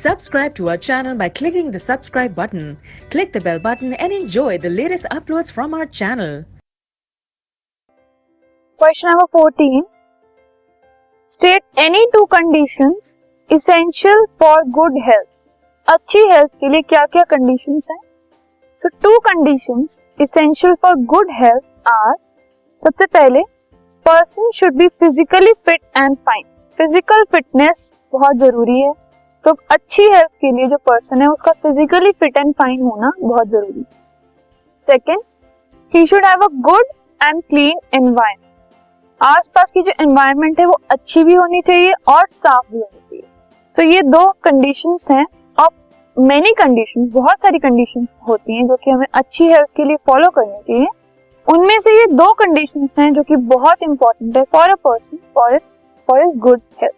Subscribe to our channel by clicking the subscribe button. Click the bell button and enjoy the latest uploads from our channel. Question number 14. State any two conditions essential for good health. अच्छी health के लिए क्या क्या conditions हैं? So two conditions essential for good health are, सबसे पहले, person should be physically fit and fine. Physical fitness बहुत जरूरी है. So अच्छी हेल्थ के लिए जो पर्सन है उसका फिजिकली फिट एंड फाइन होना बहुत जरूरी है. Second, he should have a good and clean environment. आसपास की जो एनवायरनमेंट है वो अच्छी भी होनी चाहिए और साफ भी होनी चाहिए. सो ये दो कंडीशंस हैं और मेनी कंडीशंस, बहुत सारी कंडीशंस होती हैं जो कि हमें अच्छी हेल्थ के लिए फॉलो करनी चाहिए. उनमें से ये दो कंडीशंस हैं जो कि बहुत इंपॉर्टेंट है for a person for his good health.